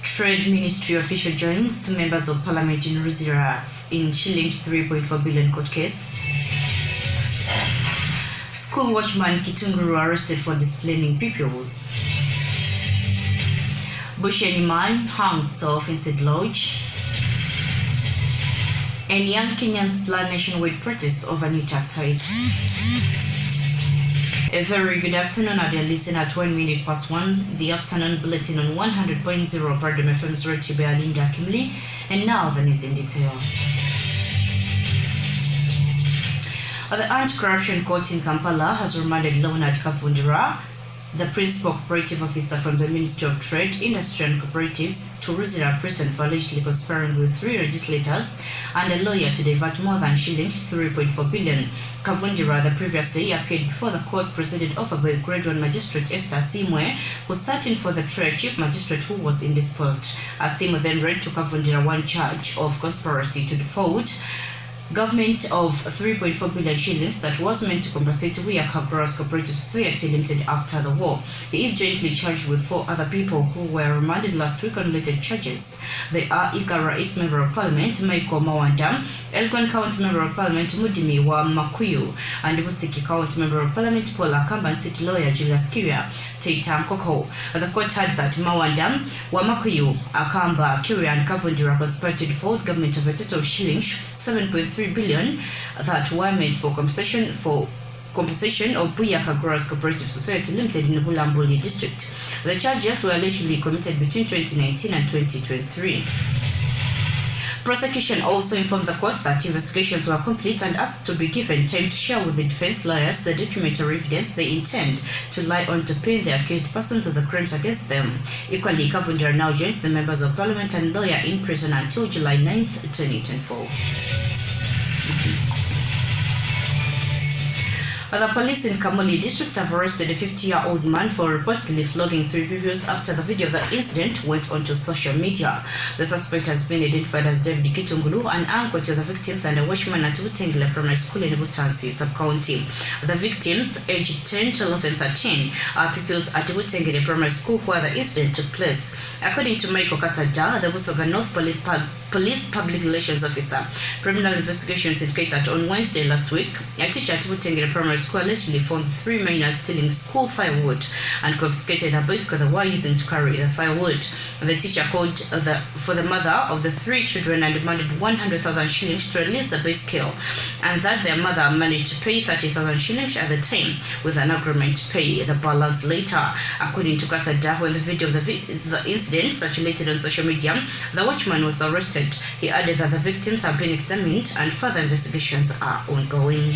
Trade Ministry official joins members of Parliament in Ruzira in shillings 3.4 billion court case. School watchman Kitunguru arrested for disciplining pupils. Busheni man hangs self inside lodge. And young Kenyans plan nationwide protest over new tax hikes. A very good afternoon, dear listener. At 1 minute past 1, the afternoon bulletin on 100.0 Pardon FM's Roti by Linda Kimley. And now the news in detail. The Anti-Corruption Court in Kampala has remanded Leonard Kavundira, the principal operative officer from the Ministry of Trade, Industry and Cooperatives, to Ruzira prison for allegedly conspiring with 3 legislators and a lawyer to divert more than shillings 3.4 billion. Kavundira, the previous day, appeared before the court presided over by Grade 1 Magistrate Esther Asimwe, who sat in for the Trade Chief Magistrate who was indisposed. Asimwe then read to Kavundira one charge of conspiracy to defraud government of 3.4 billion shillings that was meant to compensate Empyaaka Cooperative Society Limited after the war. He is jointly charged with 4 other people who were remanded last week on related charges. They are Enkora East Member of Parliament Michael Mawanda, Elgon County Member of Parliament Mudimi wa Makuyu, and Busiki County Member of Parliament Paul Akamba and City Lawyer Julius Kiria Teita Nkoko. The court had that Mawanda, Wamakuyu, Akamba, Kiria and Kavundira conspired to defraud government of a total of shillings 7.3 billion that were made for compensation of Empyaaka Cooperative Society Limited in the Bulambuli district. The charges were allegedly committed between 2019 and 2023. Prosecution also informed the court that investigations were complete and asked to be given time to share with the defense lawyers the documentary evidence they intend to lie on to pin the accused persons of the crimes against them. Equally, Kavundira now joins the members of parliament and lawyer in prison until July 9th, 2024. The police in Kamuli district have arrested a 50-year-old man for reportedly flogging 3 pupils after the video of the incident went onto social media. The suspect has been identified as David Kitungulu, an uncle to the victims and a watchman at Butengile Primary School in Butansi sub-county. The victims, aged 10, 12 and 13, are pupils at Butengile Primary School where the incident took place. According to Michael Kasada, the Busoga North Police Public Relations Officer, criminal investigations indicate that on Wednesday last week, a teacher at Butengile Primary School allegedly found 3 minors stealing school firewood and confiscated a bicycle they were using to carry the firewood. The teacher called for the mother of the 3 children and demanded 100,000 shillings to release the bicycle, and that their mother managed to pay 30,000 shillings at the time, with an agreement to pay the balance later. According to Kasada, when the video of the incident circulated on social media, the watchman was arrested. He added that the victims have been examined and further investigations are ongoing.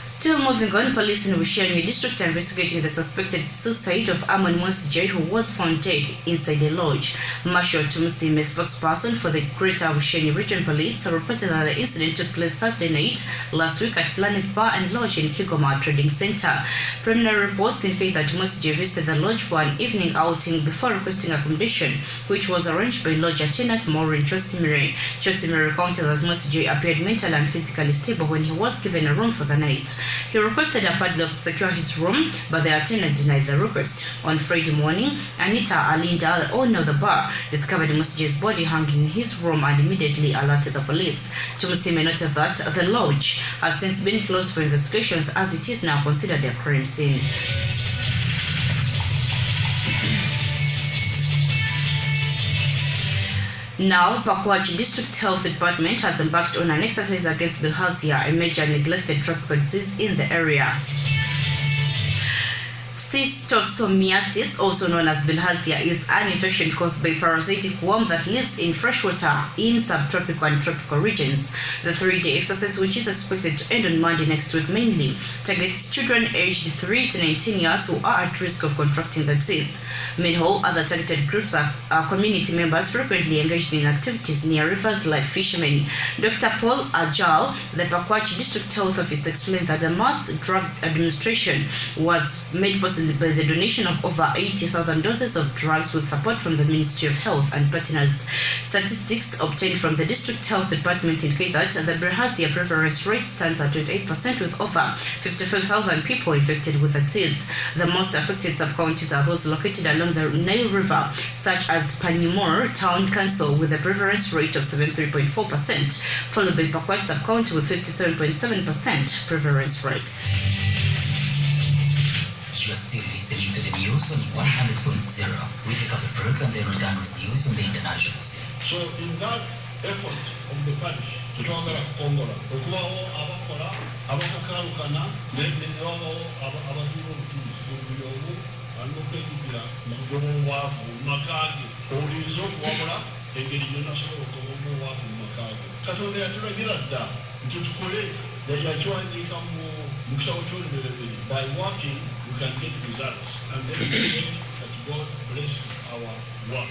Still moving on, police in Bushenyi district are investigating the suspected suicide of Amon Mwesije, who was found dead inside a lodge. Marshal Tumusime, spokesperson for the Greater Bushenyi Region Police, reported that the incident took place Thursday night last week at Planet Bar and Lodge in Kigoma Trading Center. Preliminary reports indicate that Mwesije visited the lodge for an evening outing before requesting accommodation, which was arranged by lodge attendant Maureen Chosimire. Chosimire recounted that Mwesije appeared mentally and physically stable when he was given a room for the night. He requested a padlock to secure his room, but the attendant denied the request. On Friday morning, Anita Alinda, the owner of the bar, discovered Mwesije's body hanging in his room and immediately alerted the police. Tumusime noted that the lodge has since been closed for investigations as it is now considered a crime scene. Now, Pakwachi District Health Department has embarked on an exercise against bilharzia, a major neglected tropical disease in the area. Schistosomiasis, also known as bilharzia, is an infection caused by parasitic worm that lives in freshwater in subtropical and tropical regions. The 3-day exercise, which is expected to end on Monday next week, mainly targets children aged 3 to 19 years who are at risk of contracting the disease. Meanwhile, other targeted groups are community members frequently engaged in activities near rivers like fishermen. Dr. Paul Ajal, the Pakwachi District Health Office, explained that the mass drug administration was made possible by the donation of over 80,000 doses of drugs with support from the Ministry of Health and partners. Statistics obtained from the District Health Department indicate that the bilharzia prevalence rate stands at 28%, with over 55,000 people infected with the disease. The most affected sub-counties are those located along the Nile River, such as Panimur Town Council with a prevalence rate of 73.4%, followed by Pakwat sub-county with 57.7% prevalence rate. You are still listening to the news on 100.0. We take up a break and then return with news on the international scene. So in that effort of the parish, tutwagala Enkora, okubawo abakola abakakalukana nebawo abasiba obutuuzi buli omu alina okwejjukira obwavu mu makaage owuliriza okuwabula engeri yonna asobola okugoba obwavu mu makaage. Katonda yatulagira dda nti tukole yakiwandiika mu kisawo ky'olubereberye, by working we can get results, and then we pray that God blesses our work.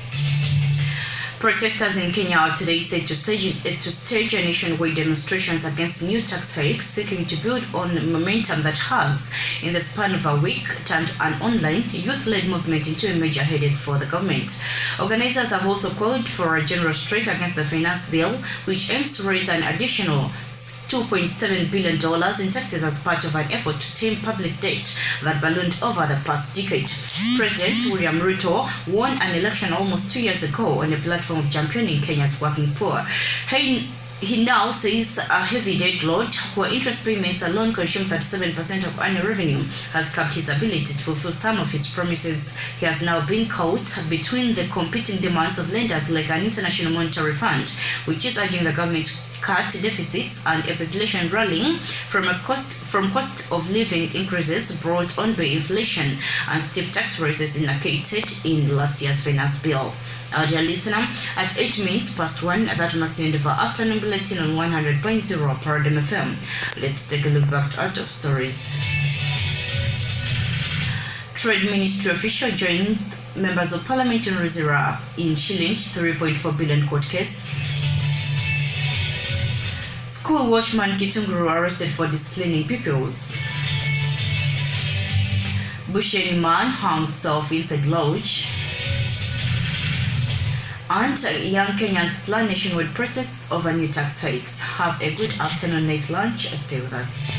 Protesters in Kenya are today set to stage a nationwide demonstrations against new tax hikes, seeking to build on momentum that has, in the span of a week, turned an online youth-led movement into a major headache for the government. Organizers have also called for a general strike against the finance bill, which aims to raise an additional $2.7 billion in taxes as part of an effort to tame public debt that ballooned over the past decade. President William Ruto won an election almost 2 years ago on a platform of championing Kenya's working poor. He now says a heavy debt load, where interest payments alone consume 37% of annual revenue, has capped his ability to fulfill some of his promises. He has now been caught between the competing demands of lenders like an International Monetary Fund, which is urging the government to cut deficits, and a population rallying from cost of living increases brought on by inflation and steep tax rises indicated in last year's finance bill. Our dear listener, at 8 minutes past 1, that marks the end of our afternoon bulletin on 100.0 Paradigm FM. Let's take a look back to our top stories. Trade Ministry official joins members of Parliament in Rizira in shilling 3.4 billion court case. School watchman Kitunguru arrested for disciplining pupils. Busheni man hung self inside lodge. And young Kenyans plan nationwide protests over new tax hikes. Have a good afternoon, nice lunch. Stay with us.